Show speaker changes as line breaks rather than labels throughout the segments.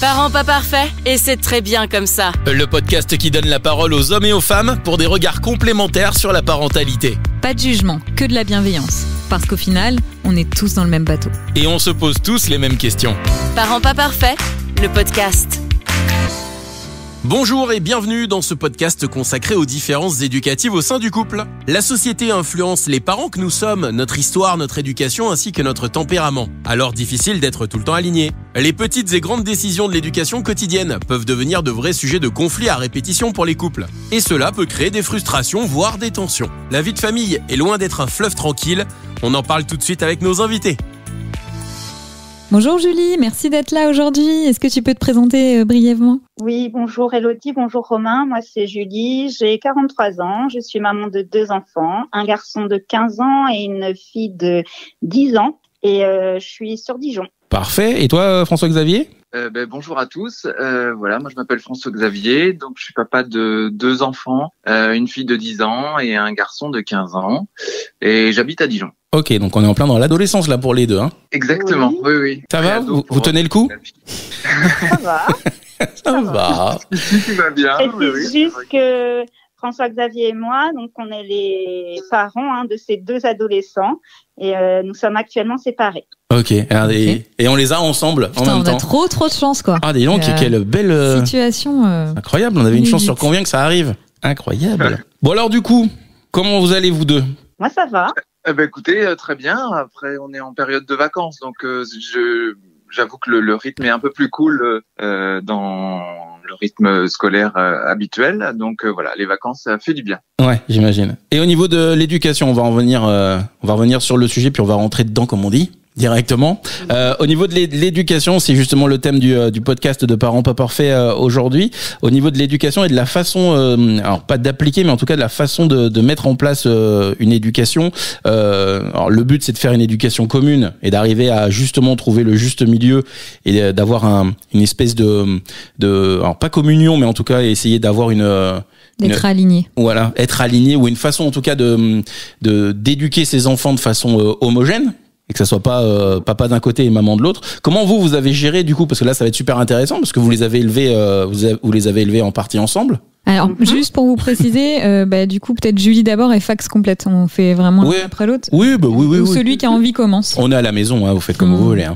Parents pas parfaits, et c'est très bien comme ça.
Le podcast qui donne la parole aux hommes et aux femmes pour des regards complémentaires sur la parentalité.
Pas de jugement, que de la bienveillance. Parce qu'au final, on est tous dans le même bateau.
Et on se pose tous les mêmes questions.
Parents pas parfaits, le podcast.
Bonjour et bienvenue dans ce podcast consacré aux différences éducatives au sein du couple. La société influence les parents que nous sommes, notre histoire, notre éducation ainsi que notre tempérament. Alors difficile d'être tout le temps aligné. Les petites et grandes décisions de l'éducation quotidienne peuvent devenir de vrais sujets de conflit à répétition pour les couples. Et cela peut créer des frustrations, voire des tensions. La vie de famille est loin d'être un fleuve tranquille. On en parle tout de suite avec nos invités.
Bonjour Julie, merci d'être là aujourd'hui. Est-ce que tu peux te présenter brièvement ?
Oui, bonjour Elodie, bonjour Romain. Moi, c'est Julie, j'ai 43 ans. Je suis maman de 2 enfants, un garçon de 15 ans et une fille de 10 ans. Et je suis sur Dijon.
Parfait. Et toi, François-Xavier ?
Bonjour à tous. Moi je m'appelle François-Xavier, donc je suis papa de 2 enfants, une fille de 10 ans et un garçon de 15 ans. Et j'habite à Dijon.
Ok, donc on est en plein dans l'adolescence là pour les deux. Hein.
Exactement, oui.
Ça va ? Vous tenez le coup ?
Ça va.
Ça va.
Tout va bien.
C'est juste que François-Xavier et moi, donc on est les parents de ces 2 adolescents et nous sommes actuellement séparés.
Ok, et on les a ensemble en même temps.
On a trop de chance quoi.
Ah dis donc, quelle belle
situation
incroyable, on avait une chance sur combien que ça arrive. Incroyable. Bon alors du coup, comment vous allez vous deux ?
Moi ça va.
Écoutez, très bien. Après, on est en période de vacances, donc j'avoue que le rythme est un peu plus cool dans le rythme scolaire habituel. Donc voilà, les vacances, ça fait du bien.
Ouais, j'imagine. Et au niveau de l'éducation, on va revenir sur le sujet, puis on va rentrer dedans, comme on dit. Directement. Au niveau de l'éducation, c'est justement le thème du podcast de Parents pas parfaits aujourd'hui. Au niveau de l'éducation et de la façon, alors pas d'appliquer, mais en tout cas de la façon de mettre en place une éducation. Alors le but c'est de faire une éducation commune et d'arriver à justement trouver le juste milieu et d'avoir une espèce de alors pas communion, mais en tout cas essayer d'avoir
d'être aligné.
Voilà, être aligné ou une façon en tout cas d'éduquer ses enfants de façon homogène. Et que ça soit pas papa d'un côté et maman de l'autre. Comment vous avez géré du coup, parce que là ça va être super intéressant parce que vous les avez élevés vous les avez élevés en partie ensemble.
Alors juste pour vous préciser, du coup peut-être Julie d'abord et Fax complète. On fait vraiment l'un après l'autre.
Oui.
Ou celui qui a envie commence.
On est à la maison, vous faites comme vous voulez.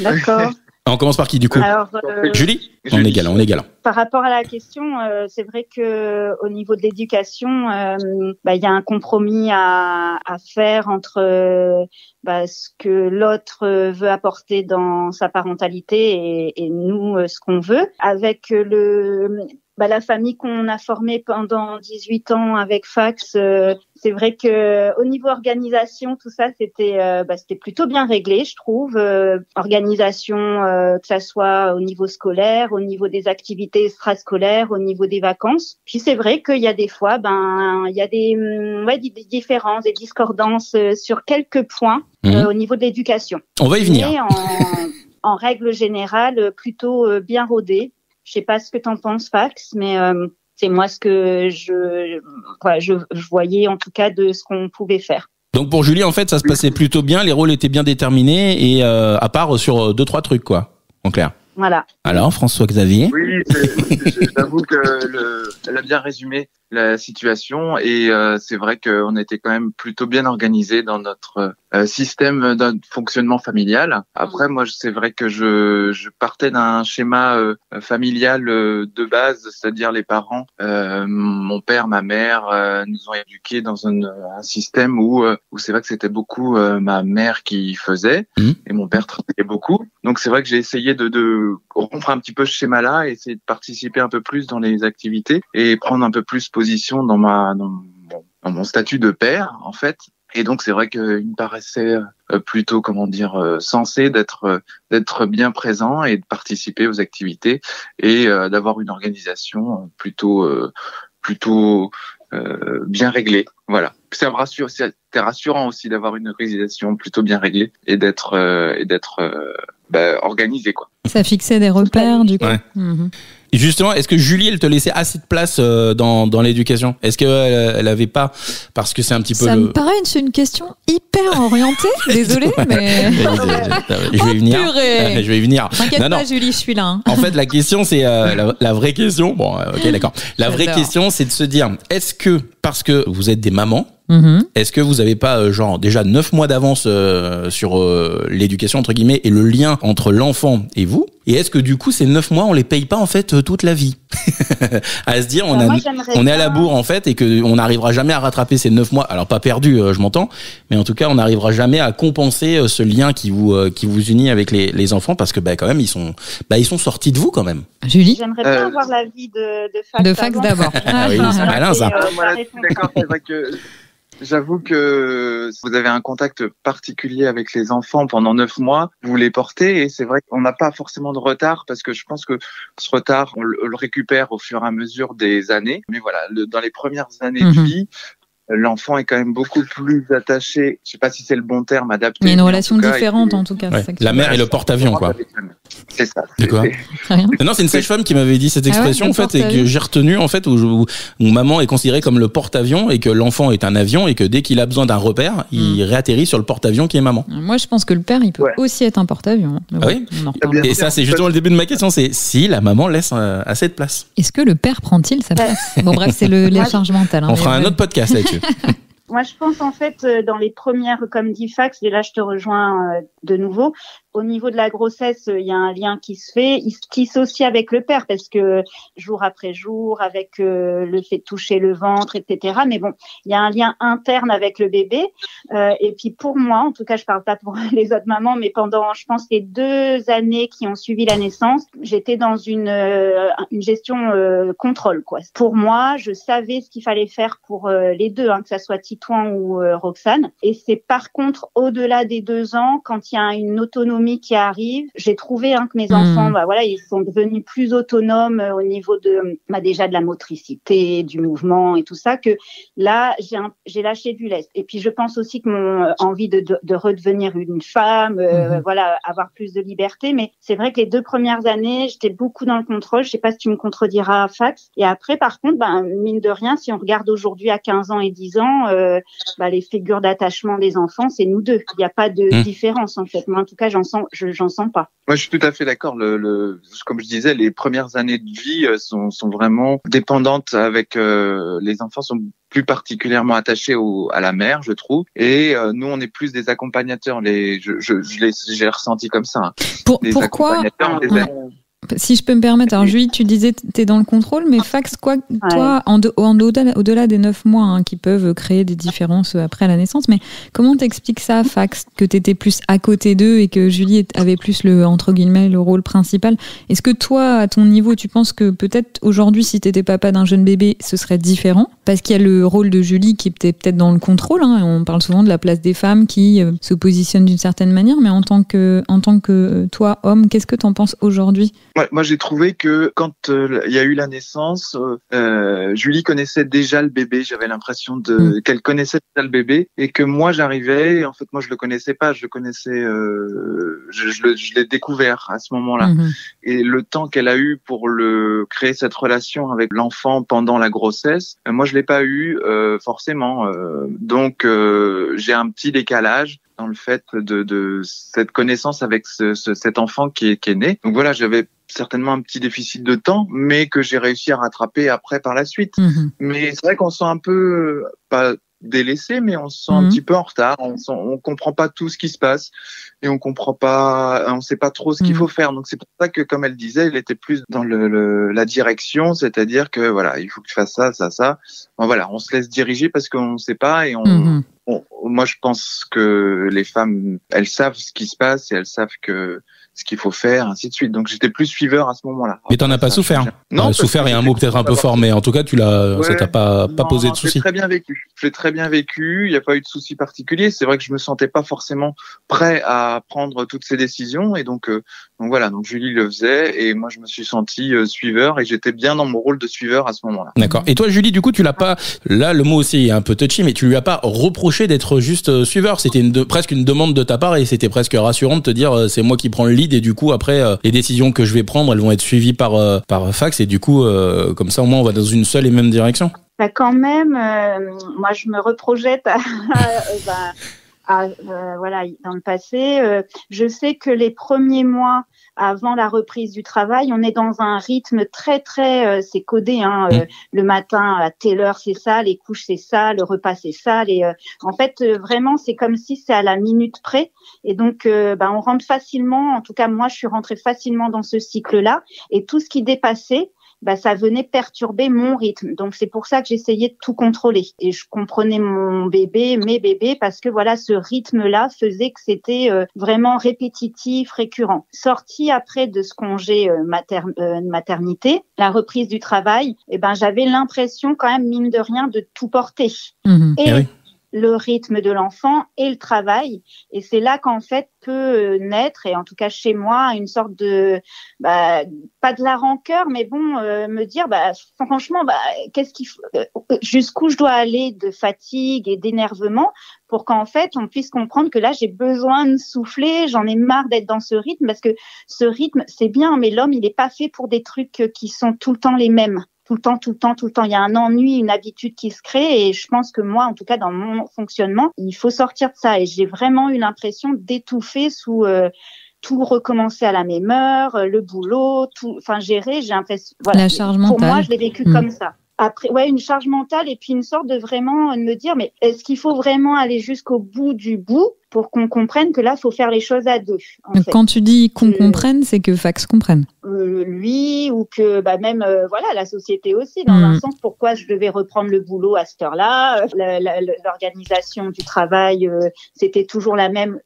D'accord.
On commence par qui du coup ?
Alors,
Julie ? On est galant.
Par rapport à la question, c'est vrai que au niveau de l'éducation, il y a un compromis à faire entre ce que l'autre veut apporter dans sa parentalité et nous ce qu'on veut. Avec la famille qu'on a formée pendant 18 ans avec Fax, c'est vrai que au niveau organisation, tout ça, c'était plutôt bien réglé, je trouve. Organisation, que ça soit au niveau scolaire, au niveau des activités extrascolaires, au niveau des vacances. Puis c'est vrai qu'il y a des fois, il y a des différences, des discordances sur quelques points au niveau de l'éducation.
On va y venir.
Mais en règle générale, plutôt bien rodé. Je sais pas ce que t'en penses, Fax, mais c'est moi ce que je voyais en tout cas de ce qu'on pouvait faire.
Donc pour Julie, en fait, ça se passait plutôt bien, les rôles étaient bien déterminés et à part sur 2-3 trucs, quoi, en clair.
Voilà.
Alors, François-Xavier ?
Oui, j'avoue elle a bien résumé la situation et c'est vrai qu'on était quand même plutôt bien organisé dans notre système de fonctionnement familial. Après, moi, c'est vrai que je partais d'un schéma familial de base, c'est-à-dire les parents, mon père, ma mère nous ont éduqués dans un système où c'est vrai que c'était beaucoup ma mère qui faisait et mon père travaillait beaucoup. Donc c'est vrai que j'ai essayé de rompre un petit peu ce schéma-là et essayer de participer un peu plus dans les activités et prendre un peu plus position dans mon statut de père, en fait. Et donc, c'est vrai qu'il me paraissait plutôt, sensé d'être bien présent et de participer aux activités et d'avoir une organisation plutôt bien réglée. Voilà. C'était rassurant aussi d'avoir une organisation plutôt bien réglée et d'être organisé, quoi.
Ça fixait des repères, du coup.
Ouais. Justement, est-ce que Julie, elle te laissait assez de place dans l'éducation? Est-ce qu'elle avait pas, parce que c'est un petit peu
Ça me paraît c'est une question hyper orientée. Désolée, mais
je vais y venir. Je vais y venir.
T'inquiète pas, Julie, je suis là. Hein.
En fait, la question, c'est la vraie question. Bon, ok, d'accord. La vraie question, c'est de se dire, est-ce que parce que vous êtes des mamans, est-ce que vous avez pas genre déjà 9 mois d'avance sur l'éducation entre guillemets et le lien entre l'enfant et vous? Et est-ce que du coup ces 9 mois on les paye pas en fait toute la vie? À se dire on est à la bourre en fait et que on n'arrivera jamais à rattraper ces 9 mois. Alors pas perdu, je m'entends, mais en tout cas on n'arrivera jamais à compenser ce lien qui vous unit avec les enfants parce que quand même ils sont sortis de vous quand même.
Julie,
j'aimerais bien avoir l'avis de Fax.
De Fax d'abord.
Ah oui, c'est malin ça.
Voilà, je suis d'accord, c'est vrai que j'avoue que vous avez un contact particulier avec les enfants pendant 9 mois, vous les portez et c'est vrai qu'on n'a pas forcément de retard parce que je pense que ce retard, on le récupère au fur et à mesure des années. Mais voilà, dans les premières années de vie, l'enfant est quand même beaucoup plus attaché. Je sais pas si c'est le bon terme, adapté.
Il y a une relation différente en tout cas.
Ouais. La mère est le porte-avions quoi.
C'est ça.
C'est quoi?
Rien.
Non, c'est une sage-femme qui m'avait dit cette expression en fait et que j'ai retenu en fait où maman est considérée comme le porte-avions et que l'enfant est un avion et que dès qu'il a besoin d'un repère, il réatterrit sur le porte-avions qui est maman.
Moi, je pense que le père, il peut aussi être un porte-avions.
Ah oui. Et ça, c'est justement le début de ma question, c'est si la maman laisse assez de place.
Est-ce que le père prend-il sa place? Bon, bref, c'est la charge mentale. Hein,
on fera un autre podcast là-dessus.
Moi, je pense en fait dans les premières, comme dit Fax, et là je te rejoins de nouveau. Au niveau de la grossesse, il y a un lien qui se fait, il se tisse aussi avec le père parce que jour après jour, avec le fait de toucher le ventre, etc. Mais bon, il y a un lien interne avec le bébé. Et puis pour moi, en tout cas, je parle pas pour les autres mamans, mais pendant, je pense, les 2 années qui ont suivi la naissance, j'étais dans une gestion contrôle, quoi. Pour moi, je savais ce qu'il fallait faire pour les deux, que ça soit Titouan ou Roxane. Et c'est par contre au-delà des 2 ans, quand il y a une autonomie qui arrive, j'ai trouvé que mes enfants, ils sont devenus plus autonomes au niveau de déjà de la motricité, du mouvement et tout ça, que là j'ai lâché du lest. Et puis je pense aussi que mon envie de redevenir une femme, avoir plus de liberté. Mais c'est vrai que les 2 premières années, j'étais beaucoup dans le contrôle. Je sais pas si tu me contrediras, Fax. Et après, par contre, mine de rien, si on regarde aujourd'hui à 15 ans et 10 ans, les figures d'attachement des enfants, c'est nous deux. Il n'y a pas de différence en fait. Moi, en tout cas, j'en sens pas.
Moi, je suis tout à fait d'accord. Comme je disais, les premières années de vie sont vraiment dépendantes avec les enfants sont plus particulièrement attachés à la mère, je trouve. Et nous, on est plus des accompagnateurs. J'ai ressenti comme ça.
Pourquoi Si je peux me permettre, alors Julie, tu disais t'es dans le contrôle, mais Fax, toi, au-delà des 9 mois qui peuvent créer des différences après la naissance, mais comment t'expliques ça, Fax, que t'étais plus à côté d'eux et que Julie avait plus le rôle principal? Est-ce que toi, à ton niveau, tu penses que peut-être aujourd'hui, si t'étais papa d'un jeune bébé, ce serait différent? Parce qu'il y a le rôle de Julie qui était peut-être dans le contrôle, on parle souvent de la place des femmes qui se positionnent d'une certaine manière, mais en tant que toi, homme, qu'est-ce que t'en penses aujourd'hui?
Ouais, moi, j'ai trouvé que quand il y a eu la naissance, Julie connaissait déjà le bébé. J'avais l'impression qu'elle connaissait déjà le bébé et que moi, j'arrivais. Et en fait, moi, je le connaissais pas. Je le connaissais. Je l'ai découvert à ce moment-là. Et le temps qu'elle a eu pour créer cette relation avec l'enfant pendant la grossesse, moi, je l'ai pas eu forcément. Donc, j'ai un petit décalage dans le fait de cette connaissance avec cet enfant qui est né. Donc voilà, j'avais certainement un petit déficit de temps, mais que j'ai réussi à rattraper après par la suite. Mais c'est vrai qu'on se sent un peu, pas délaissé, mais on se sent un petit peu en retard. On comprend pas tout ce qui se passe et on sait pas trop ce qu'il faut faire. Donc c'est pour ça que, comme elle disait, elle était plus dans la direction, c'est-à-dire que voilà, il faut que tu fasses ça, ça, ça. Bon, voilà, on se laisse diriger parce qu'on sait pas et moi je pense que les femmes, elles savent ce qui se passe et elles savent ce qu'il faut faire, ainsi de suite. Donc j'étais plus suiveur à ce moment-là.
Mais t'en as pas souffert? Non, souffert est un mot peut-être un peu fort, mais en tout cas ça t'a pas posé de soucis.
J'ai très bien vécu. Il n'y a pas eu de soucis particuliers. C'est vrai que je me sentais pas forcément prêt à prendre toutes ces décisions, et donc voilà. Donc Julie le faisait, et moi je me suis senti suiveur, et j'étais bien dans mon rôle de suiveur à ce moment-là.
D'accord. Et toi, Julie, du coup, tu l'as pas. Là, le mot aussi est un peu touchy, mais tu lui as pas reproché reproché d'être juste suiveur. C'était presque une demande de ta part et c'était presque rassurant de te dire c'est moi qui prends le lead et du coup après les décisions que je vais prendre elles vont être suivies par fax et du coup comme ça au moins on va dans une seule et même direction.
Bah quand même, moi je me reprojette voilà, dans le passé. Je sais que les premiers mois avant la reprise du travail, on est dans un rythme très c'est codé. Le matin à telle heure c'est ça, les couches c'est ça, le repas c'est ça. En fait, vraiment c'est comme si c'est à la minute près. Et donc, on rentre facilement. En tout cas, moi, je suis rentrée facilement dans ce cycle-là. Et tout ce qui dépassait, ça venait perturber mon rythme. Donc, c'est pour ça que j'essayais de tout contrôler. Et je comprenais mes bébés, parce que voilà, ce rythme-là faisait que c'était vraiment répétitif, récurrent. Sortie après de ce congé maternité, la reprise du travail, j'avais l'impression quand même, mine de rien, de tout porter. Et le rythme de l'enfant et le travail. Et c'est là qu'en fait peut naître, et en tout cas chez moi, une sorte de, pas de la rancœur, mais me dire, franchement, qu'est-ce qu'il faut, jusqu'où je dois aller de fatigue et d'énervement pour qu'en fait on puisse comprendre que là j'ai besoin de souffler, j'en ai marre d'être dans ce rythme, parce que ce rythme c'est bien, mais l'homme il n'est pas fait pour des trucs qui sont tout le temps les mêmes. Tout le temps. Il y a un ennui, une habitude qui se crée, et je pense que moi, en tout cas, dans mon fonctionnement, il faut sortir de ça. Et j'ai vraiment eu l'impression d'étouffer sous tout recommencer à la même heure, le boulot, gérer. J'ai l'impression. Voilà.
La charge mentale.
Pour moi, je l'ai vécu comme ça. Après, une charge mentale et puis une sorte de vraiment de me dire, mais est-ce qu'il faut vraiment aller jusqu'au bout du bout pour qu'on comprenne que là, il faut faire les choses à deux.
Quand tu dis qu'on comprenne, c'est que fax comprenne.
Lui, ou que même la société aussi, dans un sens, pourquoi je devais reprendre le boulot à cette heure-là. L'organisation du travail, c'était toujours la même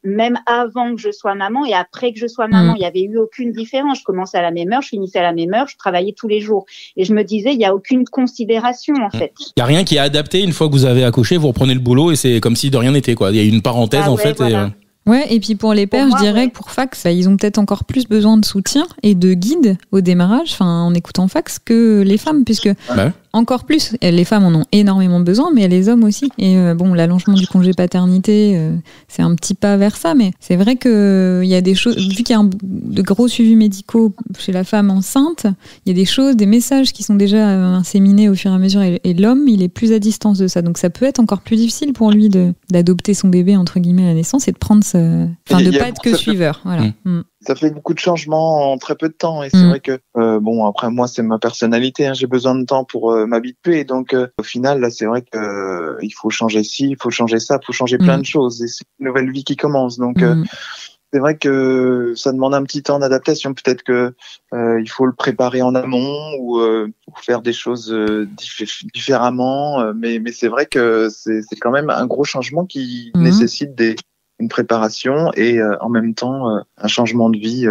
avant que je sois maman et après que je sois maman. Il n'y avait eu aucune différence. Je commençais à la même heure, je finissais à la même heure, je travaillais tous les jours. Et je me disais, il n'y a aucune considération, en fait. Il
n'y a rien qui est adapté. Une fois que vous avez accouché, vous reprenez le boulot et c'est comme si de rien n'était, quoi. Il y a une parenthèse, en fait.
Voilà. Et puis pour les pères, je dirais que pour fax, ils ont peut-être encore plus besoin de soutien et de guide au démarrage, en écoutant fax, que les femmes, puisque encore plus, les femmes en ont énormément besoin, mais les hommes aussi. Et l'allongement du congé paternité, c'est un petit pas vers ça, mais c'est vrai qu'il y a des choses, vu qu'il y a de gros suivis médicaux chez la femme enceinte, il y a des choses, des messages qui sont déjà inséminés au fur et à mesure, et l'homme, il est plus à distance de ça. Donc ça peut être encore plus difficile pour lui d'adopter son bébé, entre guillemets, à la naissance, et de prendre de pas être que suiveur. Voilà.
Ça fait beaucoup de changements en très peu de temps, et c'est vrai que après moi c'est ma personnalité, j'ai besoin de temps pour m'habituer, donc au final là c'est vrai que il faut changer ci, il faut changer ça, il faut changer plein de choses, et c'est une nouvelle vie qui commence, donc c'est vrai que ça demande un petit temps d'adaptation, peut-être que il faut le préparer en amont ou faire des choses différemment, mais c'est vrai que c'est quand même un gros changement qui nécessite une préparation et en même temps un changement de vie.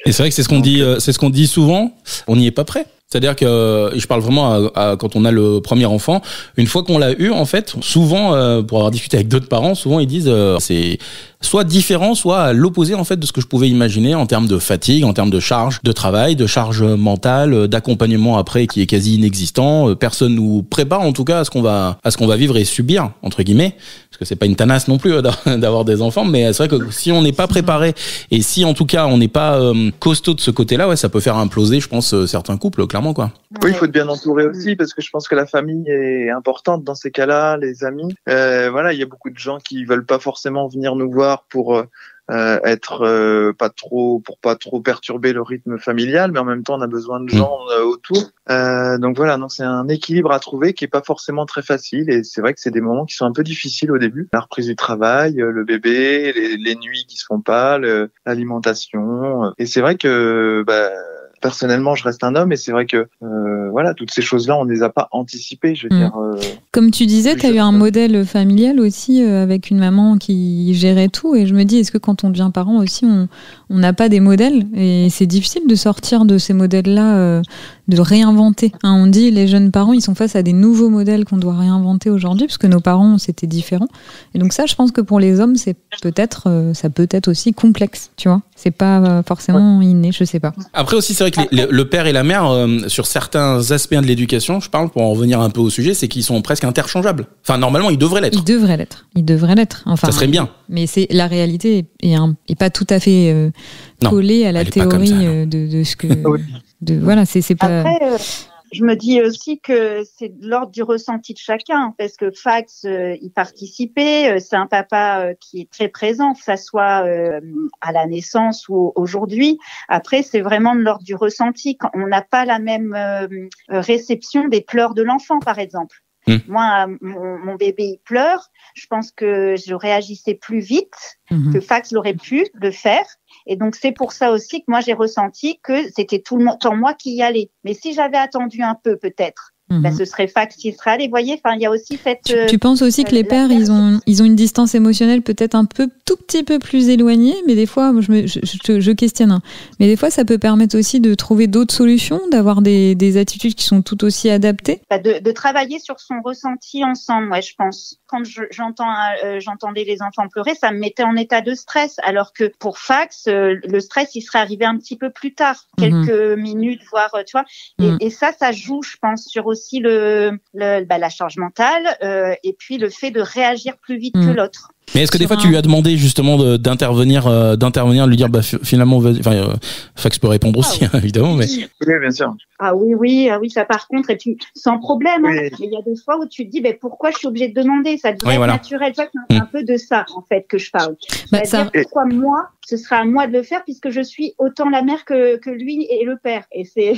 Et
c'est vrai que c'est ce qu'on dit souvent. On n'y est pas prêt. C'est-à-dire que je parle vraiment à quand on a le premier enfant. Une fois qu'on l'a eu, en fait, souvent, pour avoir discuté avec d'autres parents, souvent ils disent c'est soit différent, soit à l'opposé en fait de ce que je pouvais imaginer en termes de fatigue, en termes de charge de travail, de charge mentale, d'accompagnement après qui est quasi inexistant. Personne nous prépare en tout cas à ce qu'on va vivre et subir entre guillemets, parce que c'est pas une tanasse non plus d'avoir des enfants, mais c'est vrai que si on n'est pas préparé et si en tout cas on n'est pas costaud de ce côté-là, ça peut faire imploser, je pense, certains couples, clairement quoi.
Oui, il faut être bien entouré aussi, parce que je pense que la famille est importante dans ces cas-là, les amis. Il y a beaucoup de gens qui veulent pas forcément venir nous voir pour pas trop perturber le rythme familial, mais en même temps on a besoin de gens autour. Donc c'est un équilibre à trouver qui est pas forcément très facile, et c'est vrai que c'est des moments qui sont un peu difficiles au début. La reprise du travail, le bébé, les nuits qui se font pas, l'alimentation, et c'est vrai que personnellement, je reste un homme, et c'est vrai que toutes ces choses-là, on ne les a pas anticipées. Je veux dire.
Comme tu disais, tu as eu un modèle familial aussi avec une maman qui gérait tout, et je me dis, est-ce que quand on devient parent aussi, on n'a pas des modèles, et c'est difficile de sortir de ces modèles-là, de réinventer. On dit, les jeunes parents, ils sont face à des nouveaux modèles qu'on doit réinventer aujourd'hui, parce que nos parents, c'était différent. Et donc ça, je pense que pour les hommes, ça peut être aussi complexe, tu vois. C'est pas forcément inné, je sais pas.
Après aussi, c'est vrai que le père et la mère, sur certains certains aspects de l'éducation, je parle, pour en revenir un peu au sujet, c'est qu'ils sont presque interchangeables. Enfin, normalement, ils devraient l'être.
Ils devraient l'être. Enfin,
ça serait bien.
Mais la réalité est pas tout à fait collée à la théorie de ce que... voilà, c'est pas...
Après, je me dis aussi que c'est de l'ordre du ressenti de chacun, parce que Fax y participait, c'est un papa qui est très présent, que ça soit à la naissance ou aujourd'hui. Après, c'est vraiment de l'ordre du ressenti. Quand on n'a pas la même réception des pleurs de l'enfant, par exemple. Moi, mon bébé, il pleure. Je pense que je réagissais plus vite que Fax l'aurait pu le faire. Et donc, c'est pour ça aussi que moi, j'ai ressenti que c'était tout le temps moi qui y allais. Mais si j'avais attendu un peu, peut-être, ce serait Fax qui serait allé. Vous voyez, enfin, il y a aussi cette...
Tu penses aussi que les pères, ils ont une distance émotionnelle peut-être tout petit peu plus éloignée, mais des fois, je questionne. Hein. Mais des fois, ça peut permettre aussi de trouver d'autres solutions, d'avoir des attitudes qui sont tout aussi adaptées.
De travailler sur son ressenti ensemble, ouais, je pense. Quand j'entendais les enfants pleurer, ça me mettait en état de stress, alors que pour Fax, le stress, il serait arrivé un petit peu plus tard, quelques minutes, voire, tu vois. Et ça joue, je pense, sur aussi la charge mentale et puis le fait de réagir plus vite que l'autre.
Mais est-ce que des fois tu lui as demandé justement d'intervenir, lui dire finalement, Fax peut répondre aussi, évidemment, mais
oui, bien sûr.
Ah oui, ça par contre, et puis sans problème. Oui. Hein, il y a des fois où tu te dis, pourquoi je suis obligée de demander, ça devrait être naturel. C'est un peu de ça en fait que je parle. C'est-à-dire pourquoi moi, ce sera à moi de le faire puisque je suis autant la mère que lui et le père. Et c'est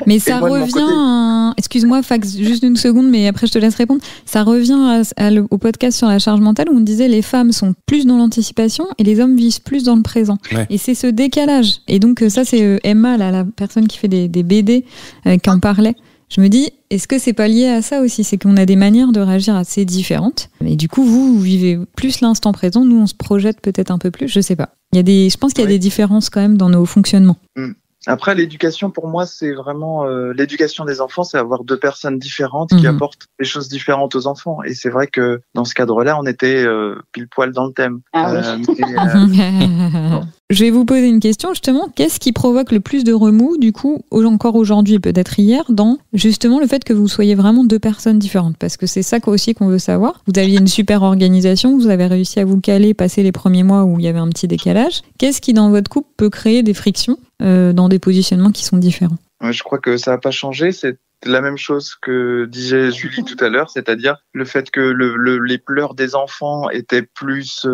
mais ça revient. Excuse-moi, Fax, juste une seconde, mais après je te laisse répondre. Ça revient au podcast sur la charge mentale où on disait les femmes sont plus dans l'anticipation et les hommes vivent plus dans le présent. Ouais. Et c'est ce décalage. Et donc ça, c'est Emma, la personne qui fait des BD, qui en parlait. Je me dis, est-ce que c'est pas lié à ça aussi ? C'est qu'on a des manières de réagir assez différentes. Et du coup, vous vivez plus l'instant présent. Nous, on se projette peut-être un peu plus. Je sais pas. Je pense qu'il y a des différences quand même dans nos fonctionnements.
Après, l'éducation, pour moi, c'est vraiment l'éducation des enfants, c'est avoir deux personnes différentes qui apportent des choses différentes aux enfants. Et c'est vrai que dans ce cadre-là, on était pile poil dans le thème.
Je vais vous poser une question justement. Qu'est-ce qui provoque le plus de remous, du coup, encore aujourd'hui et peut-être hier, dans justement le fait que vous soyez vraiment deux personnes différentes ? Parce que c'est ça aussi qu'on veut savoir. Vous aviez une super organisation, vous avez réussi à vous caler, passer les premiers mois où il y avait un petit décalage. Qu'est-ce qui, dans votre couple, peut créer des frictions dans des positionnements qui sont différents ?
Je crois que ça n'a pas changé. C'est la même chose que disait Julie tout à l'heure, c'est-à-dire le fait que les pleurs des enfants étaient plus...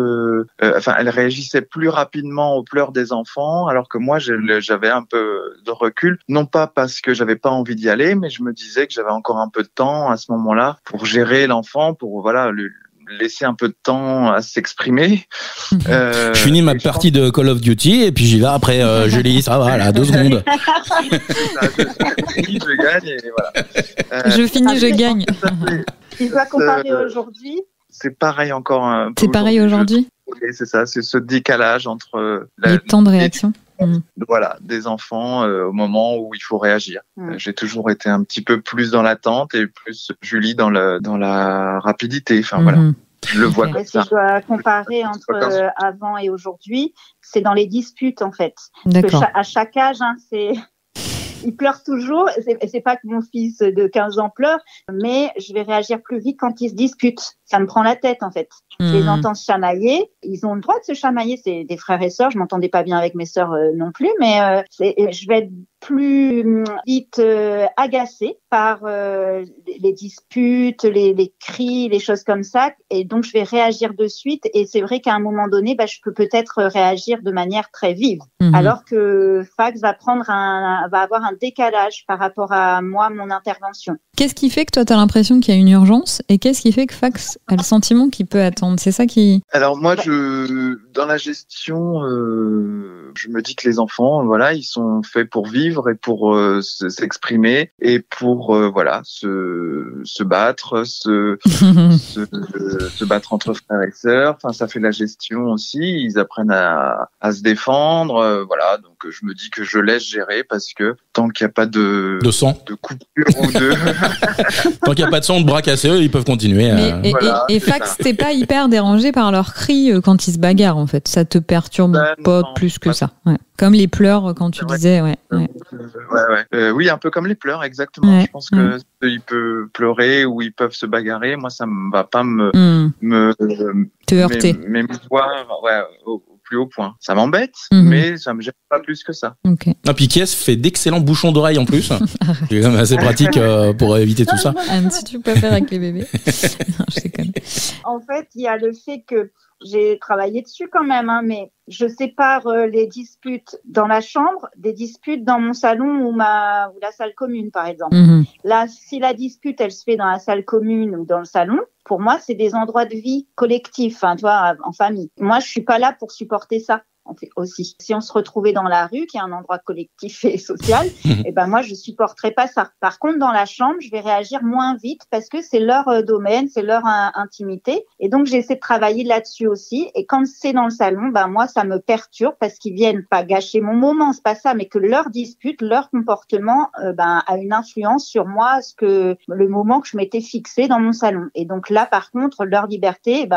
elle réagissait plus rapidement aux pleurs des enfants, alors que moi, j'avais un peu de recul. Non pas parce que j'avais pas envie d'y aller, mais je me disais que j'avais encore un peu de temps à ce moment-là pour gérer l'enfant, pour laisser un peu de temps à s'exprimer.
Je finis ma partie de Call of Duty et puis j'y vais après. Julie, ça va, là, 2 secondes.
Je gagne et voilà.
Je finis, je gagne.
Tu dois comparer aujourd'hui.
C'est pareil encore un peu.
C'est pareil aujourd'hui.
C'est ça, c'est ce décalage entre
les temps de réaction.
Voilà, des enfants au moment où il faut réagir. J'ai toujours été un petit peu plus dans l'attente et plus Julie dans la rapidité. Enfin voilà, je le vois comme ça.
Si je dois comparer entre avant et aujourd'hui, c'est dans les disputes en fait.
D'accord.
À chaque âge, il pleure toujours. C'est pas que mon fils de 15 ans pleure, mais je vais réagir plus vite quand ils se disputent. Ça me prend la tête en fait. Je les entends se chamailler. Ils ont le droit de se chamailler. C'est des frères et sœurs. Je m'entendais pas bien avec mes sœurs non plus, mais je vais être plus vite agacée par les disputes, les cris, les choses comme ça. Et donc, je vais réagir de suite. Et c'est vrai qu'à un moment donné, je peux peut-être réagir de manière très vive. Alors que Fax va avoir un décalage par rapport à moi, mon intervention.
Qu'est-ce qui fait que toi, tu as l'impression qu'il y a une urgence et qu'est-ce qui fait que Fax a le sentiment qu'il peut attendre ? C'est ça qui...
Alors moi, dans la gestion, je me dis que les enfants, ils sont faits pour vivre et pour s'exprimer et pour se battre, se battre entre frères et sœurs. Enfin, ça fait la gestion aussi. Ils apprennent à se défendre. Donc je me dis que je laisse gérer parce que tant qu'il n'y a pas de
sang,
de coupure ou de
tant qu'il n'y a pas de sang, de bras cassés, ils peuvent continuer.
Et Fax, t'es pas hyper dérangé par leurs cris quand ils se bagarrent en fait. Ça te perturbe pas
non,
plus que ça. Ouais. Comme les pleurs quand tu disais,
oui, un peu comme les pleurs, exactement. Ouais, je pense que il peut pleurer ou ils peuvent se bagarrer. Moi, ça ne va pas
te heurter.
M'émouvoir au plus haut point. Ça m'embête, mais ça me gêne pas plus que ça.
Okay.
Ah, puis Kies fait d'excellents bouchons d'oreilles en plus. C'est quand même assez pratique pour éviter tout ça.
Anne, si tu peux faire avec les bébés. Non, je déconne.
En fait, il y a le fait que j'ai travaillé dessus quand même, mais je sépare les disputes dans la chambre des disputes dans mon salon ou la salle commune, par exemple. Là, si la dispute, elle se fait dans la salle commune ou dans le salon, pour moi, c'est des endroits de vie collectifs, tu vois, en famille. Moi, je suis pas là pour supporter ça. Aussi. Si on se retrouvait dans la rue, qui est un endroit collectif et social, moi, je supporterais pas ça. Par contre, dans la chambre, je vais réagir moins vite parce que c'est leur domaine, c'est leur intimité. Et donc, j'essaie de travailler là-dessus aussi. Et quand c'est dans le salon, moi, ça me perturbe parce qu'ils viennent pas gâcher mon moment, c'est pas ça, mais que leur dispute, leur comportement, a une influence sur moi, le moment que je m'étais fixé dans mon salon. Et donc là, par contre, leur liberté,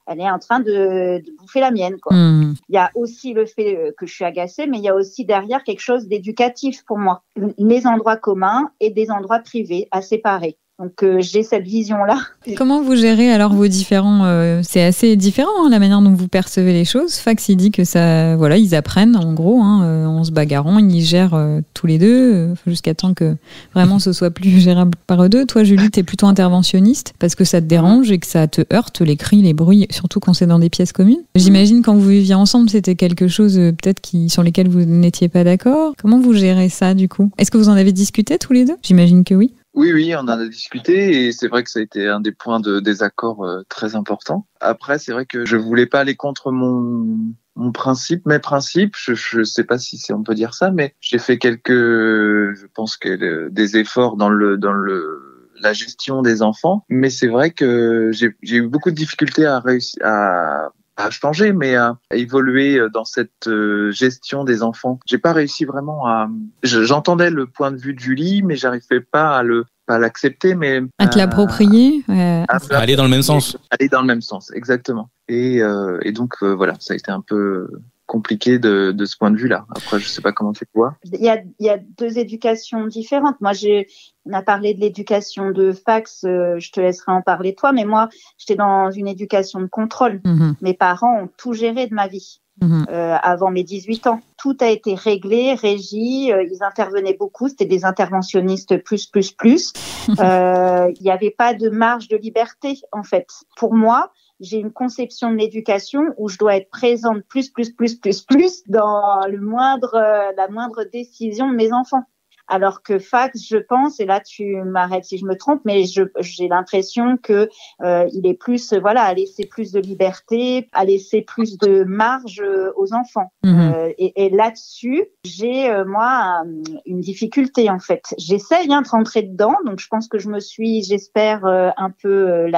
elle est en train de bouffer la mienne, quoi. Il y a aussi le fait que je suis agacée, mais il y a aussi derrière quelque chose d'éducatif pour moi. Les endroits communs et des endroits privés à séparer. Donc j'ai cette vision-là.
Comment vous gérez alors vos différents c'est assez différent la manière dont vous percevez les choses. Fax il dit que ça, voilà, ils apprennent en gros, en se bagarrant, ils gèrent tous les deux jusqu'à temps que vraiment ce soit plus gérable par eux deux. Toi Julie, t'es plutôt interventionniste parce que ça te dérange et que ça te heurte les cris, les bruits, surtout quand c'est dans des pièces communes. J'imagine quand vous viviez ensemble, c'était quelque chose peut-être sur lesquels vous n'étiez pas d'accord. Comment vous gérez ça du coup? Est-ce que vous en avez discuté tous les deux? J'imagine que oui.
Oui, on en a discuté et c'est vrai que ça a été un des points de désaccord très importants. Après, c'est vrai que je voulais pas aller contre mes principes. Je sais pas si on peut dire ça, mais j'ai fait je pense que des efforts dans la gestion des enfants. Mais c'est vrai que j'ai eu beaucoup de difficultés à réussir à changer, mais à évoluer dans cette gestion des enfants. J'ai pas réussi vraiment j'entendais le point de vue de Julie, mais j'arrivais pas à l'accepter, mais
à te l'approprier,
à aller dans le même sens.
Aller dans le même sens, exactement. Et donc voilà, ça a été un peu compliqué de ce point de vue-là. Après, je sais pas comment tu le vois.
Il y a deux éducations différentes. Moi, on a parlé de l'éducation de Fax, je te laisserai en parler toi, mais moi, j'étais dans une éducation de contrôle. Mes parents ont tout géré de ma vie. Avant mes 18 ans. Tout a été réglé, régi, ils intervenaient beaucoup, c'était des interventionnistes plus. Il n'y avait pas de marge de liberté, en fait. Pour moi, j'ai une conception de l'éducation où je dois être présente plus dans la moindre décision de mes enfants. Alors que Fax, je pense, et là tu m'arrêtes si je me trompe, mais j'ai l'impression que il est plus, à laisser plus de liberté, à laisser plus de marge aux enfants. Et là-dessus, j'ai moi une difficulté en fait. J'essaye de rentrer dedans, donc je pense que je me suis, j'espère un peu,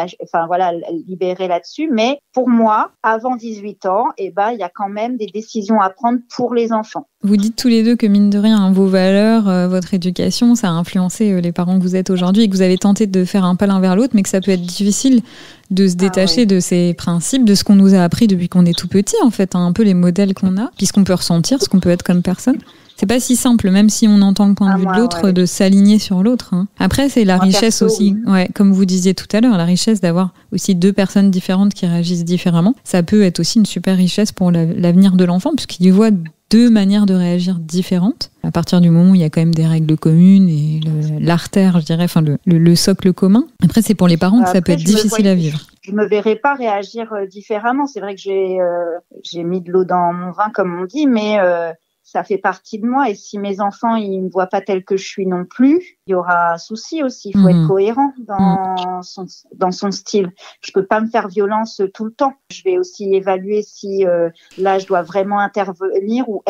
libérée là-dessus. Mais pour moi, avant 18 ans, il y a quand même des décisions à prendre pour les enfants.
Vous dites tous les deux que mine de rien, vos valeurs, votre éducation, ça a influencé les parents que vous êtes aujourd'hui et que vous avez tenté de faire un pas l'un vers l'autre, mais que ça peut être difficile de se détacher de ces principes, de ce qu'on nous a appris depuis qu'on est tout petit, en fait, un peu les modèles qu'on a, puis ce qu'on peut ressentir, ce qu'on peut être comme personne. C'est pas si simple, même si on entend le point de vue de l'autre, de s'aligner sur l'autre. Après, c'est la richesse perso, aussi, comme vous disiez tout à l'heure, la richesse d'avoir aussi deux personnes différentes qui réagissent différemment. Ça peut être aussi une super richesse pour l'avenir de l'enfant, puisqu'il y voit deux manières de réagir différentes. À partir du moment où il y a quand même des règles communes et l'artère, je dirais, le socle commun. Après, c'est pour les parents que ça peut être difficile à vivre.
Je me verrais pas réagir différemment. C'est vrai que j'ai mis de l'eau dans mon vin, comme on dit, mais ça fait partie de moi. Et si mes enfants, ils me voient pas tel que je suis non plus, il y aura un souci aussi. Il faut être cohérent dans son style. Je peux pas me faire violence tout le temps. Je vais aussi évaluer si là, je dois vraiment intervenir ou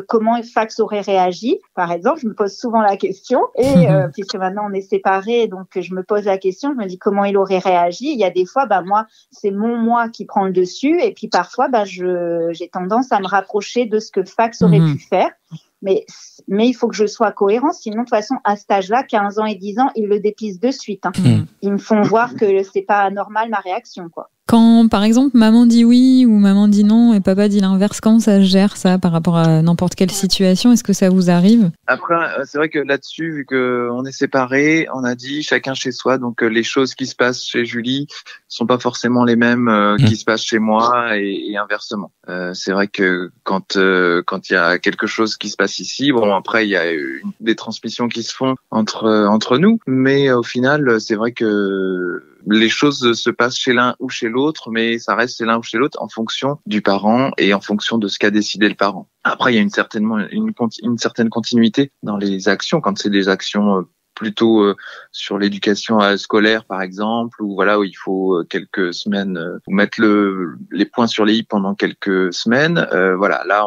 comment Fax aurait réagi. Par exemple, je me pose souvent la question et puisque maintenant on est séparés, donc je me pose la question, je me dis comment il aurait réagi. Il y a des fois, moi, c'est mon moi qui prend le dessus et puis parfois, j'ai tendance à me rapprocher de ce que Fax aurait pu faire. Mais il faut que je sois cohérent, sinon de toute façon à cet âge-là, 15 ans et 10 ans, ils le dépisent de suite. Ils me font voir que c'est pas normal ma réaction, quoi.
Quand, par exemple, maman dit oui ou maman dit non et papa dit l'inverse, comment ça se gère ça par rapport à n'importe quelle situation? Est-ce que ça vous arrive?
Après, c'est vrai que là-dessus, vu qu'on est séparés, on a dit chacun chez soi, donc les choses qui se passent chez Julie sont pas forcément les mêmes qui se passent chez moi et inversement. C'est vrai que quand il y a quelque chose qui se passe ici, bon après il y a des transmissions qui se font entre nous, mais au final c'est vrai que les choses se passent chez l'un ou chez l'autre, mais ça reste chez l'un ou chez l'autre en fonction du parent et en fonction de ce qu'a décidé le parent. Après il y a une certaine continuité dans les actions quand c'est des actions plutôt sur l'éducation scolaire par exemple, où voilà où il faut quelques semaines mettre les points sur les i pendant quelques semaines. Voilà, là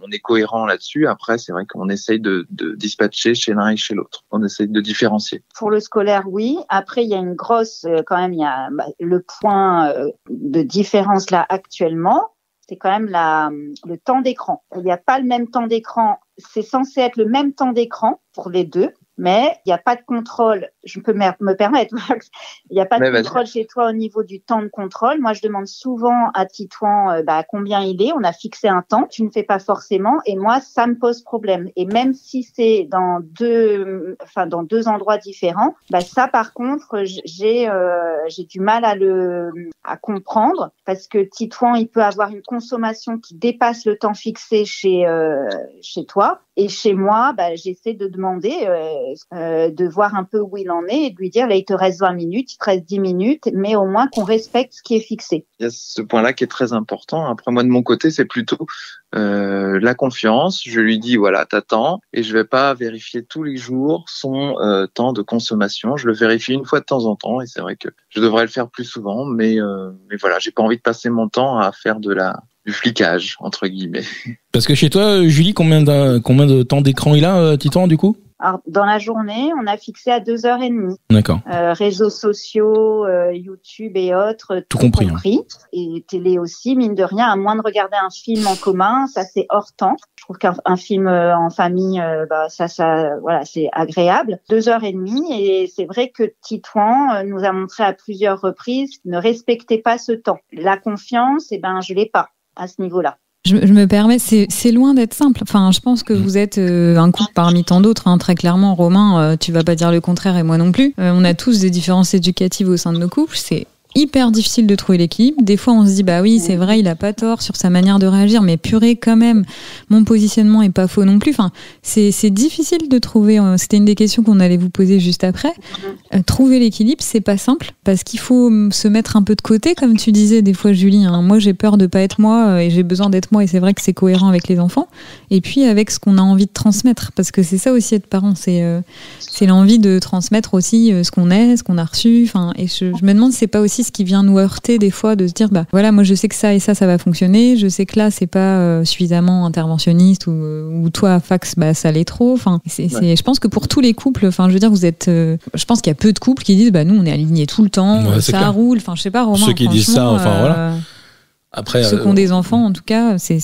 on est cohérent là-dessus. Après, c'est vrai qu'on essaye de dispatcher chez l'un et chez l'autre. On essaye de différencier.
Pour le scolaire, oui. Après, il y a une grosse, quand même, il y a le point de différence là actuellement. C'est quand même le temps d'écran. Il n'y a pas le même temps d'écran. C'est censé être le même temps d'écran pour les deux. Mais il n'y a pas de contrôle. Je peux me permettre, Max. Il n'y a pas de contrôle chez toi au niveau du temps de contrôle. Moi, je demande souvent à Titouan combien il est. On a fixé un temps. Tu ne fais pas forcément. Et moi, ça me pose problème. Et même si c'est dans deux endroits différents, ça, par contre, j'ai du mal à comprendre parce que Titouan, il peut avoir une consommation qui dépasse le temps fixé chez toi. Et chez moi, j'essaie de demander, de voir un peu où il en est et de lui dire, là, il te reste 20 minutes, il te reste 10 minutes, mais au moins qu'on respecte ce qui est fixé.
Il y a ce point-là qui est très important. Après, moi, de mon côté, c'est plutôt la confiance. Je lui dis, voilà, t'attends et je vais pas vérifier tous les jours son temps de consommation. Je le vérifie une fois de temps en temps et c'est vrai que je devrais le faire plus souvent, mais voilà, j'ai pas envie de passer mon temps à faire du flicage, entre guillemets.
Parce que chez toi, Julie, combien de temps d'écran il a, Titouan, du coup?
Alors, dans la journée, on a fixé à 2h30.
D'accord.
Réseaux sociaux, YouTube et autres, tout compris. Et télé aussi, mine de rien, à moins de regarder un film en commun, ça c'est hors temps. Je trouve qu'un film en famille, voilà, c'est agréable. 2h30 et c'est vrai que Titouan nous a montré à plusieurs reprises qu'il ne respectait pas ce temps. La confiance, je l'ai pas à ce niveau-là.
Je me permets, c'est loin d'être simple. Enfin, je pense que vous êtes un couple parmi tant d'autres. Hein. Très clairement, Romain, tu vas pas dire le contraire et moi non plus. On a tous des différences éducatives au sein de nos couples. C'est hyper difficile de trouver l'équilibre. Des fois, on se dit, oui, c'est vrai, il a pas tort sur sa manière de réagir, mais purée, quand même, mon positionnement est pas faux non plus. Enfin, c'est difficile de trouver, c'était une des questions qu'on allait vous poser juste après. Trouver l'équilibre, c'est pas simple, parce qu'il faut se mettre un peu de côté, comme tu disais des fois, Julie. Hein. Moi, j'ai peur de pas être moi, et j'ai besoin d'être moi, et c'est vrai que c'est cohérent avec les enfants. Et puis, avec ce qu'on a envie de transmettre, parce que c'est ça aussi être parent, c'est l'envie de transmettre aussi ce qu'on est, ce qu'on a reçu. Enfin, et je me demande si c'est pas aussi ce qui vient nous heurter des fois, de se dire voilà, moi je sais que ça et ça va fonctionner, je sais que là c'est pas suffisamment interventionniste ou toi Fax ça l'est trop. Enfin je pense que pour tous les couples, je veux dire, vous êtes je pense qu'il y a peu de couples qui disent nous on est alignés tout le temps, ça clair. Roule, je sais pas, Romain,
ceux qui disent ça, voilà. Après
ceux qui ont des enfants en tout cas, c'est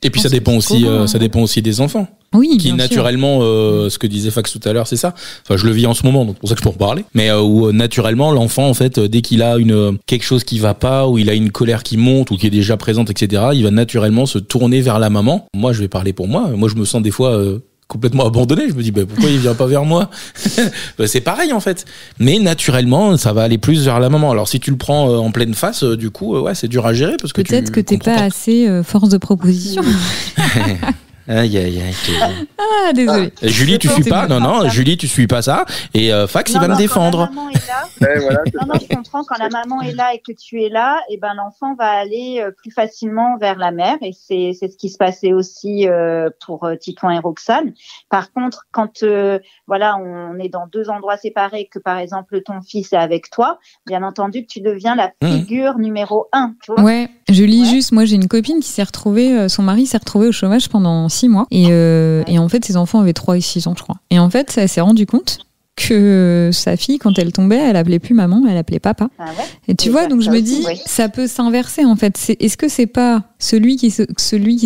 et puis ça dépend aussi des enfants.
Oui,
qui naturellement, ce que disait Fax tout à l'heure, c'est ça. Enfin, je le vis en ce moment, donc c'est pour ça que je peux en parler. Mais où naturellement, l'enfant, en fait, dès qu'il a quelque chose qui va pas, ou il a une colère qui monte, ou qui est déjà présente, etc., il va naturellement se tourner vers la maman. Moi, je vais parler pour moi. Moi, je me sens des fois complètement abandonné. Je me dis, pourquoi il vient pas vers moi? C'est pareil, en fait. Mais naturellement, ça va aller plus vers la maman. Alors, si tu le prends en pleine face, du coup, c'est dur à gérer parce que
peut-être que t'es pas assez force de proposition.
Aïe.
Ah, désolé.
Julie, tu suis pas? Non, Julie, tu suis pas ça. Et Fax, il va me défendre.
Quand la maman est là, non, je comprends. Quand la maman est là et que tu es là, l'enfant va aller plus facilement vers la mère. Et c'est ce qui se passait aussi pour Titouan et Roxane. Par contre, quand on est dans deux endroits séparés, que par exemple ton fils est avec toi, bien entendu que tu deviens la figure numéro 1. Tu vois.
Ouais. Je lis juste. Moi, j'ai une copine qui s'est retrouvée, son mari s'est retrouvé au chômage pendant 6 mois et en fait ses enfants avaient 3 et 6 ans, je crois. Et en fait, elle s'est rendue compte que sa fille, quand elle tombait, elle appelait plus maman, elle appelait papa. Et tu vois, donc je me dis, ça peut s'inverser en fait. Est-ce que c'est pas celui qui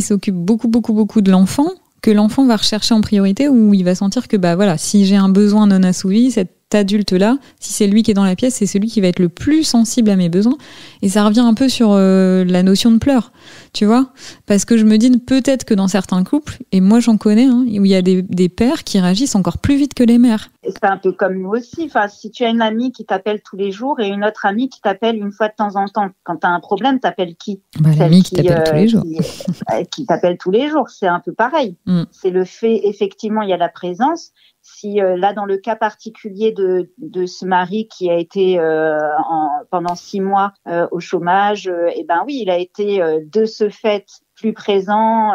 s'occupe beaucoup de l'enfant que l'enfant va rechercher en priorité, ou il va sentir que si j'ai un besoin non assouvi, adulte-là, si c'est lui qui est dans la pièce, c'est celui qui va être le plus sensible à mes besoins. Et ça revient un peu sur la notion de pleurs, tu vois, parce que je me dis peut-être que dans certains couples, et moi j'en connais, où il y a des pères qui réagissent encore plus vite que les mères.
Et c'est un peu comme nous aussi. Enfin, si tu as une amie qui t'appelle tous les jours et une autre amie qui t'appelle une fois de temps en temps, quand tu as un problème, t'appelles qui?
L'amie qui t'appelle tous les jours.
Qui t'appelle tous les jours, c'est un peu pareil. C'est le fait, effectivement, il y a la présence. Si là, dans le cas particulier de ce mari qui a été pendant 6 mois au chômage, oui, il a été de ce fait plus présent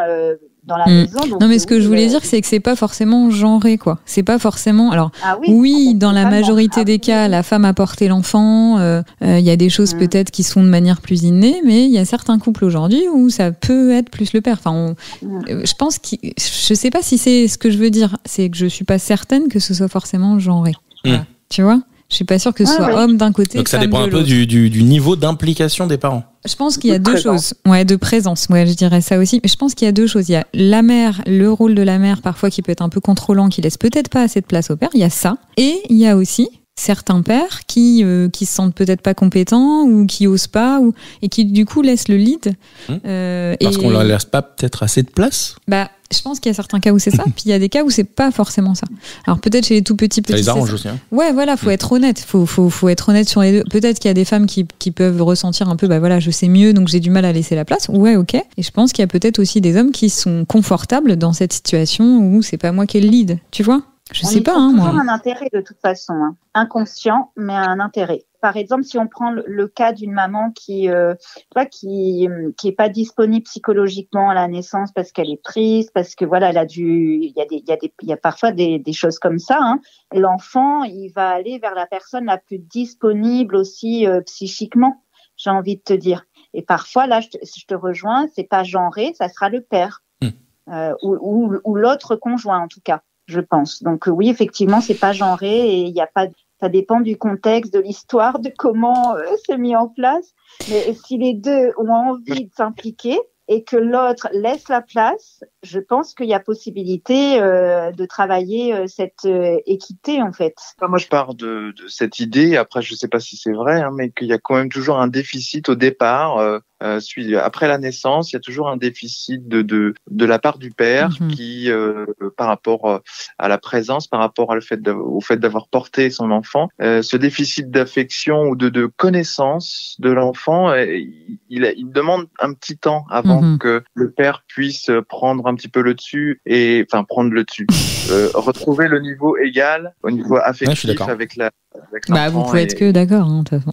dans la maison. Donc,
non, mais ce que je voulais dire, c'est que c'est pas forcément genré, quoi. C'est pas forcément. Alors, oui, dans la majorité des cas, la femme a porté l'enfant. Il y a des choses peut-être qui sont de manière plus innée, mais il y a certains couples aujourd'hui où ça peut être plus le père. Enfin, je pense je sais pas si c'est ce que je veux dire. C'est que je suis pas certaine que ce soit forcément genré. Voilà. Tu vois? Je suis pas sûre que ce soit homme d'un côté.
Donc ça dépend un peu du niveau d'implication des parents.
Je pense qu'il y a deux choses. Ouais, de présence. Ouais, je dirais ça aussi. Mais je pense qu'il y a deux choses. Il y a la mère, le rôle de la mère, parfois qui peut être un peu contrôlant, qui laisse peut-être pas assez de place au père. Il y a ça. Et il y a aussi certains pères qui se sentent peut-être pas compétents ou qui osent pas et qui du coup laissent le lead.
Parce qu'on leur laisse pas peut-être assez de place.
Je pense qu'il y a certains cas où c'est ça, puis il y a des cas où c'est pas forcément ça. Alors peut-être chez les tout petits.
Ça les arrange aussi. Hein.
Ouais, voilà, faut être honnête. Faut être honnête sur les deux. Peut-être qu'il y a des femmes qui peuvent ressentir un peu, je sais mieux, donc j'ai du mal à laisser la place. Ouais, ok. Et je pense qu'il y a peut-être aussi des hommes qui sont confortables dans cette situation où c'est pas moi qui ai le lead, tu vois. Je sais pas, moi.
On a un intérêt de toute façon, inconscient, mais un intérêt. Par exemple, si on prend le cas d'une maman qui est pas disponible psychologiquement à la naissance parce qu'elle est triste, parce que il y a parfois des choses comme ça. L'enfant, il va aller vers la personne la plus disponible aussi psychiquement. J'ai envie de te dire. Et parfois, là, je te rejoins, c'est pas genré, ça sera le père ou l'autre conjoint en tout cas. Je pense. Donc oui, effectivement, c'est pas genré et il y a pas. Ça dépend du contexte, de l'histoire, de comment c'est mis en place. Mais si les deux ont envie de s'impliquer et que l'autre laisse la place, je pense qu'il y a possibilité de travailler cette équité en fait.
Moi, je pars de cette idée. Après, je sais pas si c'est vrai, mais qu'il y a quand même toujours un déficit au départ. Après la naissance, il y a toujours un déficit de la part du père qui, par rapport à la présence, par rapport au fait d'avoir porté son enfant, ce déficit d'affection ou de connaissance de l'enfant, il demande un petit temps avant que le père puisse prendre un petit peu le dessus retrouver le niveau égal au niveau affectif avec l'enfant.
Vous pouvez être que d'accord, de toute façon.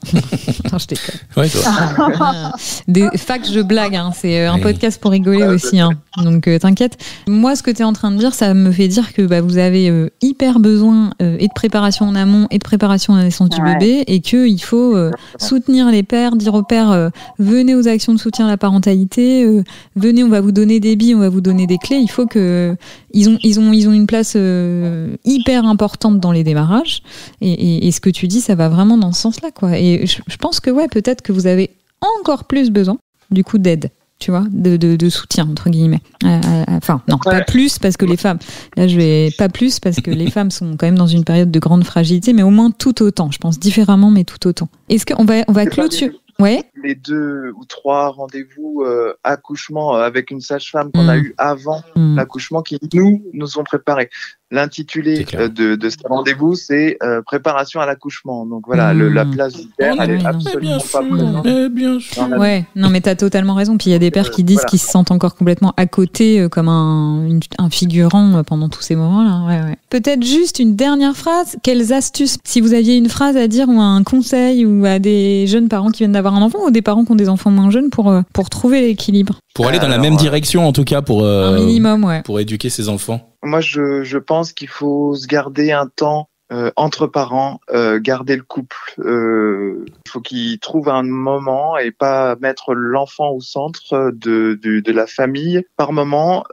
Attends, je déconne.
Ouais, toi.
Fact, je blague, c'est un podcast pour rigoler aussi, donc t'inquiète. Moi, ce que t'es en train de dire, ça me fait dire que vous avez hyper besoin et de préparation en amont et de préparation à la naissance du bébé, et qu'il faut soutenir les pères, dire aux pères venez aux actions de soutien à la parentalité, venez, on va vous donner des billes, on va vous donner des clés. Il faut que ils ont une place hyper importante dans les démarrages, et ce que tu dis, ça va vraiment dans ce sens-là, quoi. Et je pense que peut-être que vous avez encore plus besoin du coup d'aide, tu vois, de soutien entre guillemets. Pas plus parce que les femmes, pas plus parce que les femmes sont quand même dans une période de grande fragilité, mais au moins tout autant. Je pense différemment, mais tout autant. Est-ce qu'on va clôturer? Ouais.
Les 2 ou 3 rendez-vous accouchement avec une sage-femme qu'on a eu avant l'accouchement qui nous ont préparé. L'intitulé de ce rendez-vous, c'est préparation à l'accouchement. Donc voilà, la place du père, elle est absolument pas présente.
Bien sûr.
Ouais, non mais t'as totalement raison. Puis il y a des pères qui disent qu'ils se sentent encore complètement à côté, comme un figurant pendant tous ces moments-là. Ouais. Peut-être juste une dernière phrase. Quelles astuces, si vous aviez une phrase à dire ou un conseil ou à des jeunes parents qui viennent d'avoir un enfant ou des parents qui ont des enfants moins jeunes pour trouver l'équilibre.
Pour aller dans la même direction, en tout cas, pour un
minimum,
pour éduquer ses enfants.
Moi, je pense qu'il faut se garder un temps entre parents, garder le couple. Il faut qu'ils trouvent un moment et pas mettre l'enfant au centre de la famille. Par moment,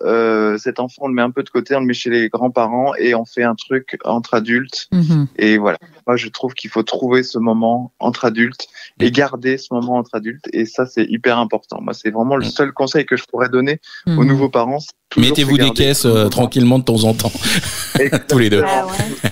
cet enfant, on le met un peu de côté, on le met chez les grands-parents et on fait un truc entre adultes. Et voilà. Moi, je trouve qu'il faut trouver ce moment entre adultes et garder ce moment entre adultes. Et ça, c'est hyper important. Moi, c'est vraiment le seul conseil que je pourrais donner aux nouveaux parents.
Mettez-vous des caisses tranquillement de temps en temps. Tous les deux.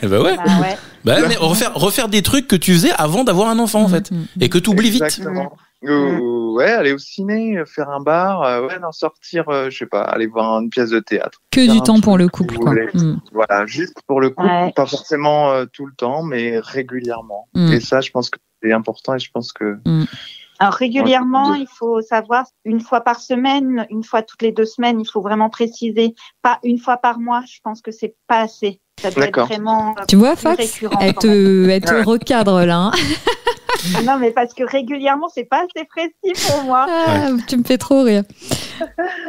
Ouais.
Bah, mais refaire des trucs que tu faisais avant d'avoir un enfant, en fait. Et que tu oublies vite.
Exactement. Ouais, aller au ciné, faire un bar, sortir, je sais pas, aller voir une pièce de théâtre.
Que du temps pour le couple, quoi.
Voilà, juste pour le couple, pas forcément tout le temps, mais régulièrement. Et ça, je pense que c'est important et je pense que...
Alors régulièrement, il faut savoir, une fois par semaine, une fois toutes les 2 semaines, il faut vraiment préciser, pas une fois par mois, je pense que c'est pas assez. Ça doit être vraiment...
Tu vois, Fax, elle te recadre là. Hein.
Non, mais parce que régulièrement, c'est pas assez précis pour moi.
Tu me fais trop rire.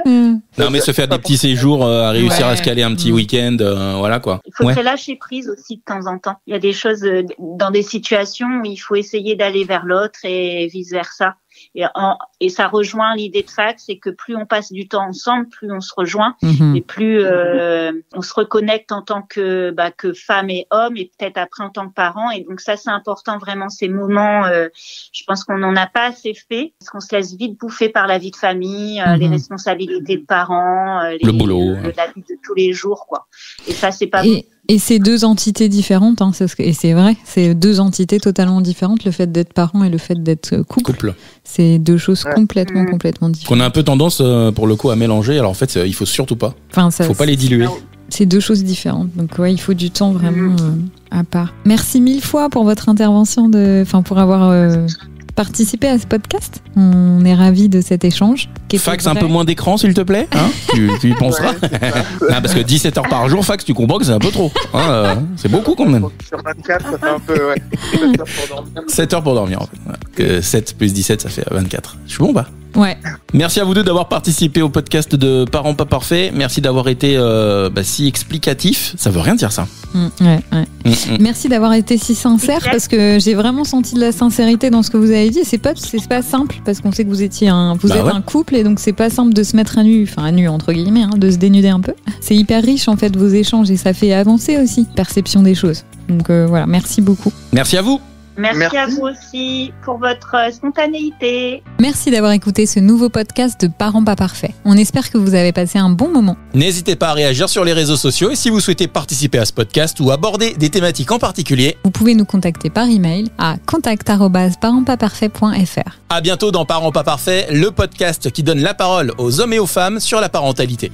Non, mais se faire des petits séjours, à réussir à se caler un petit week-end, voilà quoi.
Il faudrait lâcher prise aussi de temps en temps. Il y a des choses, dans des situations où il faut essayer d'aller vers l'autre et vice-versa. Et ça rejoint l'idée de Fax, c'est que plus on passe du temps ensemble, plus on se rejoint et plus on se reconnecte en tant que femme et homme et peut-être après en tant que parent. Et donc ça, c'est important vraiment ces moments. Je pense qu'on n'en a pas assez fait parce qu'on se laisse vite bouffer par la vie de famille, les responsabilités de parents,
le boulot,
la vie de tous les jours, quoi. Et ça, c'est pas bon.
Et c'est 2 entités différentes, hein, et c'est vrai, c'est 2 entités totalement différentes, le fait d'être parent et le fait d'être couple. C'est 2 choses complètement différentes.
Qu'on a un peu tendance, pour le coup, à mélanger, alors en fait, il faut surtout pas. Faut pas les diluer.
C'est 2 choses différentes, donc il faut du temps vraiment à part. Merci 1000 fois pour votre intervention, pour avoir... participer à ce podcast. On est ravis de cet échange.
Fax, un peu moins d'écran, s'il te plaît. Hein, tu y penseras. Non, parce que 17 heures par jour, Fax, tu comprends que c'est un peu trop. Hein, c'est beaucoup quand même.
Sur 24, ça fait un peu, 7 heures pour dormir.
7 heures pour dormir, en fait. 7 plus 17, ça fait 24. Je suis bon, bah.
Ouais.
Merci à vous deux d'avoir participé au podcast de Parents pas parfaits. Merci d'avoir été si explicatif. Ça veut rien dire, ça.
Merci d'avoir été si sincère, parce que j'ai vraiment senti de la sincérité dans ce que vous avez dit. C'est pas simple, parce qu'on sait que vous êtes un couple, et donc c'est pas simple de se mettre à nu entre guillemets, de se dénuder un peu. C'est hyper riche en fait vos échanges, et ça fait avancer aussi perception des choses. Donc voilà, merci beaucoup.
Merci à vous.
Merci à vous aussi pour votre spontanéité.
Merci d'avoir écouté ce nouveau podcast de Parents pas parfaits. On espère que vous avez passé un bon moment.
N'hésitez pas à réagir sur les réseaux sociaux, et si vous souhaitez participer à ce podcast ou aborder des thématiques en particulier,
vous pouvez nous contacter par email à contact@parentspaparfaits.fr.
À bientôt dans Parents pas parfaits, le podcast qui donne la parole aux hommes et aux femmes sur la parentalité.